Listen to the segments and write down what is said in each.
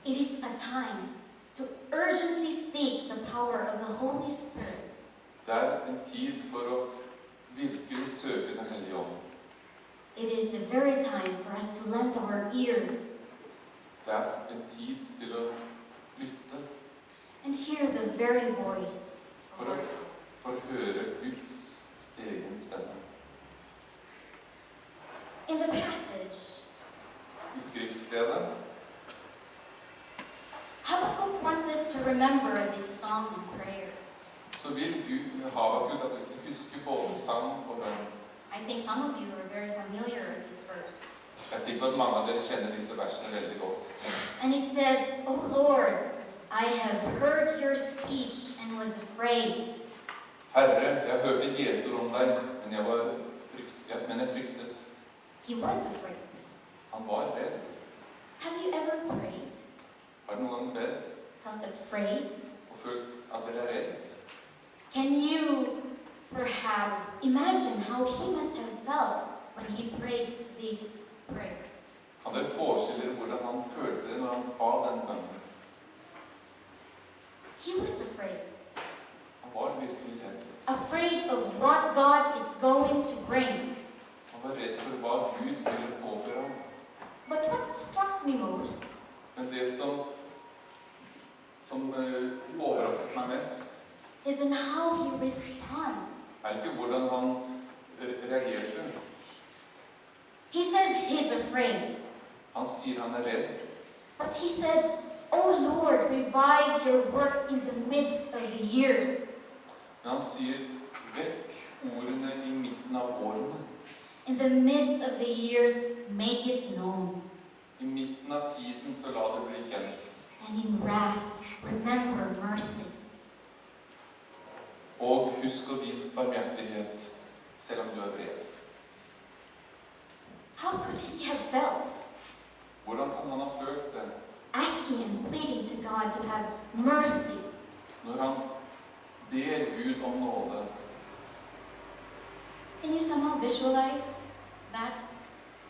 It is a time to urgently seek the power of the Holy Spirit. Det en tid for å virkelig søke Den hellige ånd. It is the very time for us to lend our ears. Det en tid til å lytte. And hear the very voice of our God. For å høre Guds egen stemme. In the passage, I skriftstedet, Habakkuk wants us to remember this song and prayer. så vil Habakuk at vi skal huske både sang og bønn. I think some of you are very familiar with this verse. Jeg sikker på at mange av dere kjenner disse versene veldig godt. And it says, "O Lord, I have heard your speech and was afraid." Herre, jeg hørte gjetord om deg, men jeg fryktet. He was afraid. Han var redd. Have you ever prayed, Har du noen gang bedt felt afraid? og følt at dere redd? Can you perhaps imagine how he must have felt when he prayed this prayer? Kan dere forestille dere hvordan han følte det når han ba den bønnen? He was afraid. Han var virkelig redd. Afraid of what God is going to bring. Han var redd for hva Gud ville påføre ham. But what strikes me most Men det som overrasket meg mest, is in how he responded. ikke hvordan han reagerte. He says he's afraid. Han sier han redd, But he said, "O Lord, revive your work in the midst of the years." men han sier vekk ordene i midten av årene. In the midst of the years, make it known. I midten av tiden så la det bli kjent. And in wrath, remember mercy. Og husk å vise barmhjertighet, selv om du vred. How could he have felt? Hvordan kan han ha følt det? Asking and pleading to God to have mercy. Når han ber Gud om nåde. Can you somehow visualize that?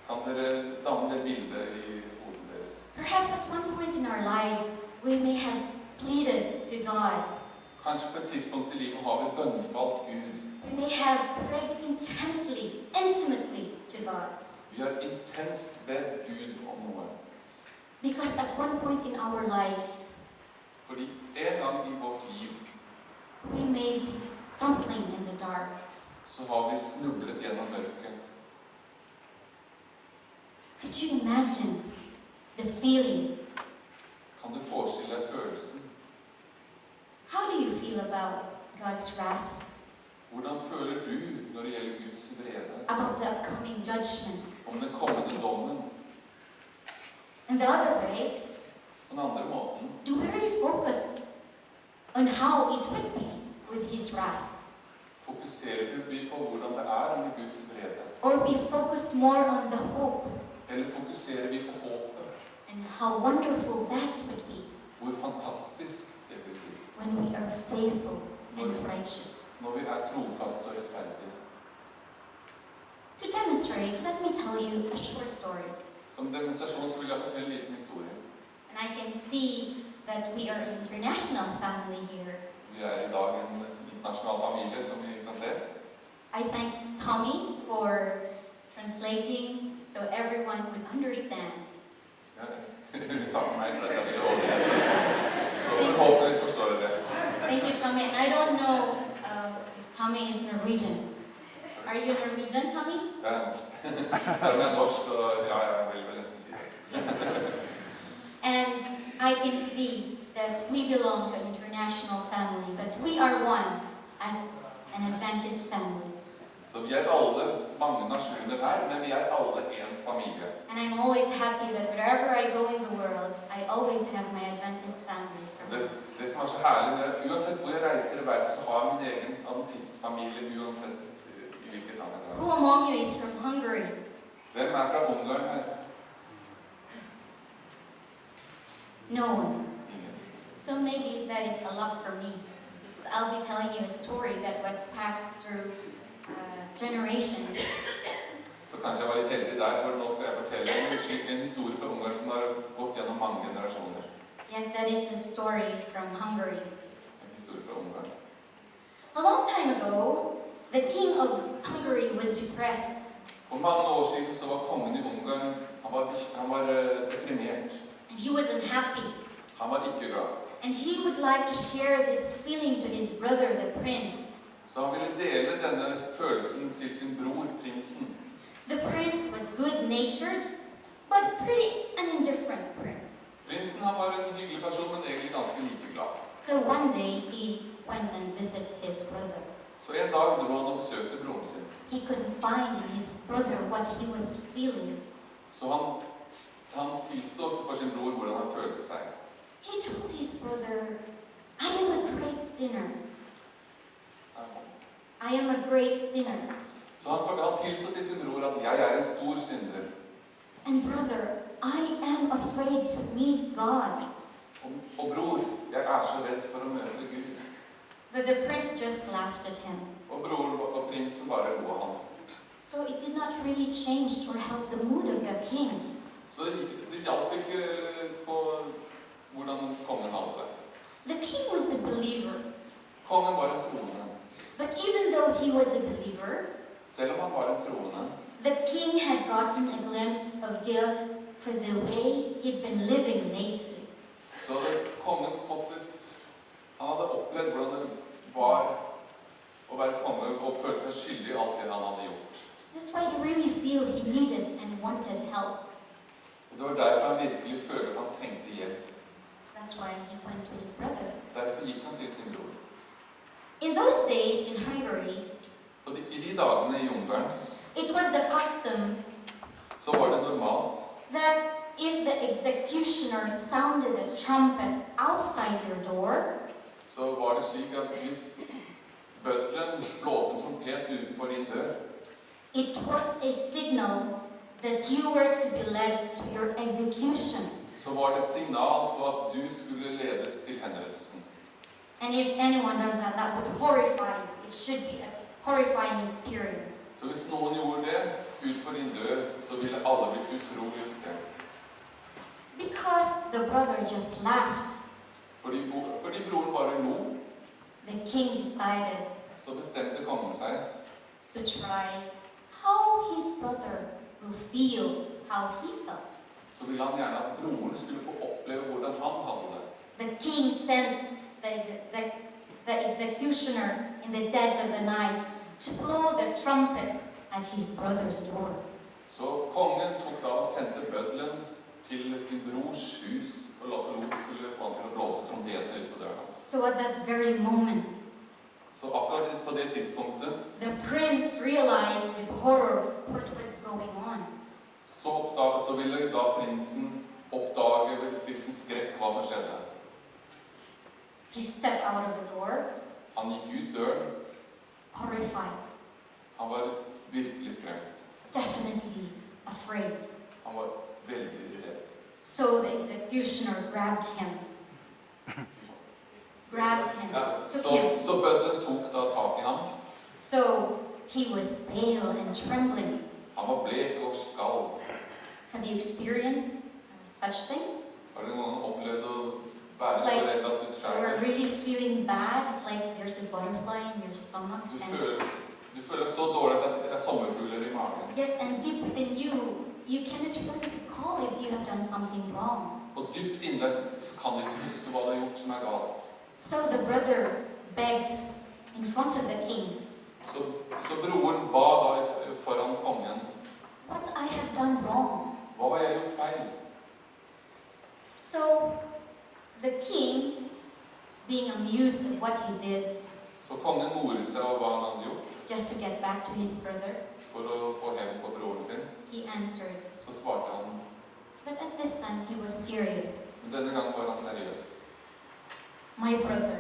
Kan dere danne det bildet i hodet deres? Perhaps at one point in our lives, we may have pleaded to God. Kanskje på et tidspunkt i livet har vi bønnfalt Gud. We may have prayed intently, intimately to God. Vi har intenst bedt Gud om noe. Because at one point in our life, Fordi en gang i vårt liv we may be fumbling in the dark. så har vi snublet gjennom mørket. Could you imagine the feeling? Kan du forestille deg følelsen? How do you feel about God's wrath? Hvordan føler du når det gjelder Guds vrede? About the upcoming judgment? Om den kommende dommen? And the other way, På den andre måten, do we really focus on how it would be with his wrath? fokuserer vi på hvordan det er med Guds vrede? Or we focus more on the hope Eller fokuserer vi på håpet? and how wonderful that would be Hvor fantastisk det vil bli when we are faithful and righteous? når vi er trofaste og rettferdige. To demonstrate, let me tell you a short story. Som demonstrasjon så vil jeg fortelle en liten historie. And I can see that we are an international family here. Vi er i dag en internasjonal familie, som vi kan se. I thank Tommy for translating so everyone would understand. Ja, takk meg for at jeg ville oversette. Så forhåpentligvis forstår dere det. Thank you, Tommy. And I don't know if Tommy is Norwegian. Are you Norwegian, Tommy? Ja, jeg er norsk, og ja, jeg vil vel nesten si det. And I can see that we belong to an international family, but we are one as an Adventist family. Så vi er alle mange nasjoner her, men vi er alle en familie. And I'm always happy that wherever I go in the world, I always have my Adventist family surrounding me. Det som er så herlig med det, uansett hvor jeg reiser i verden, så har jeg min egen adventistfamilie, uansett i hvilket land jeg Who er. among you is from Hungary? Hvem er fra Ungarn her? No one. Ingen. So maybe that is a lot for me. So I'll be telling you a story that was passed through generations. Så kanskje jeg var litt heldig der, for nå skal jeg fortelle en historie fra Ungarn som har gått gjennom mange generasjoner. Yes, that is a story from Hungary. En historie fra Ungarn. A long time ago, the king of Hungary was depressed. For mange år siden så var kongen i Ungarn, han var deprimert. And he was unhappy. Han var ikke glad. And he would like to share this feeling to his brother, the prince. Så han ville dele denne følelsen til sin bror, prinsen. The prince was good-natured, but pretty an indifferent prince. Prinsen han var en hyggelig person, men egentlig ganske lite glad. So one day he went and visited his brother. Så en dag dro han og besøkte broren sin. He couldn't find in his brother what he was feeling. Så han tilstod for sin bror hvordan han følte seg. He told his brother, I am a great sinner. I am a great sinner. Så han tilstod til sin bror at jeg er en stor synder. And brother, I am afraid to meet God. Og bror, jeg er så redd for å møte Gud. But the prince just laughed at him. Og prinsen bare lo av ham. So it did not really change or help the mood of the king. Så det hjalp ikke på hvordan kongen hadde det. The king was a believer. Kongen var en troende. But even though he was a believer, Selv om han var en troende, the king had gotten a glimpse of guilt for the way he'd been living lately. så hadde kongen han hadde opplevd hvordan det var å være konge og følte seg skyldig i alt det han hadde gjort. That's why he really felt he needed and wanted help. Og det var derfor han virkelig følte at han trengte hjelp. That's why he went to his brother. Derfor gikk han til sin bror. In those days in Hungary, Og i de dagene i Ungarn it was the custom så var det normalt that if the executioner sounded a trumpet outside your door, så var det slik at hvis bøddelen blåste en trompet utenfor din dør, it was a signal that you were to be led to your execution. så var det et signal på at du skulle ledes til henrettelsen. And if anyone does that, that would horrify you. It should be a horrifying experience. Så hvis noen gjorde det utenfor din dør, så ville alle blitt utrolig skremt. Because the brother just laughed, Fordi broren bare lo, the king decided så bestemte kongen seg to try how his brother will feel how he felt. så ville han gjerne at broren skulle få oppleve hvordan han hadde det. The king sent the executioner in the dead of the night to blow the trumpet at his brother's door. Så kongen tok da og sendte bøddelen til sin brors hus og skulle få han til å blåse trompeten ut på døren hans. So at that very moment, Så akkurat på det tidspunktet the prince realized with horror what was going on. så ville da prinsen oppdage ved sin skrekk hva som skjedde. He stepped out of the door, Han gikk ut døren. horrified, Han var virkelig skremt. definitely afraid. Han var veldig redd. So the executioner grabbed him, took him. Så bøddelen tok da tak i ham. So he was pale and trembling. Han var blek og skalv. Have you experienced such thing? Har du noen gang opplevd å være It's så like redd at du You're skjelver? really feeling bad. It's like there's a butterfly in your stomach. Du føler så dårlig at det er sommerfugler i magen. Yes, and deep within you, you cannot really recall if you have done something wrong. Og dypt inne deg så kan du ikke huske hva du har gjort som er galt. So the brother begged in front of the king, Så broren ba da foran kongen. what I have done wrong. Hva har jeg gjort feil? So the king, being amused at what he did, Så kongen moret seg over hva han hadde gjort just to get back to his brother, for å få hevn på broren sin. he answered. Så svarte han. But at this time he was serious. Men denne gangen var han seriøs. My brother,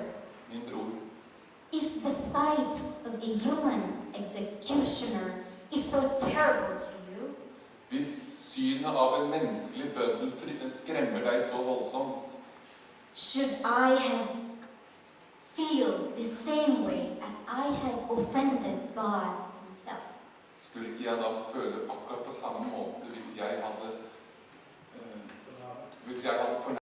Min bror. if the sight of a human executioner is so terrible to you, Hvis synet av en menneskelig bøddel skremmer deg så voldsomt, should I have feel the same way as I have offended God himself? skulle ikke jeg da føle akkurat på samme måte hvis jeg hadde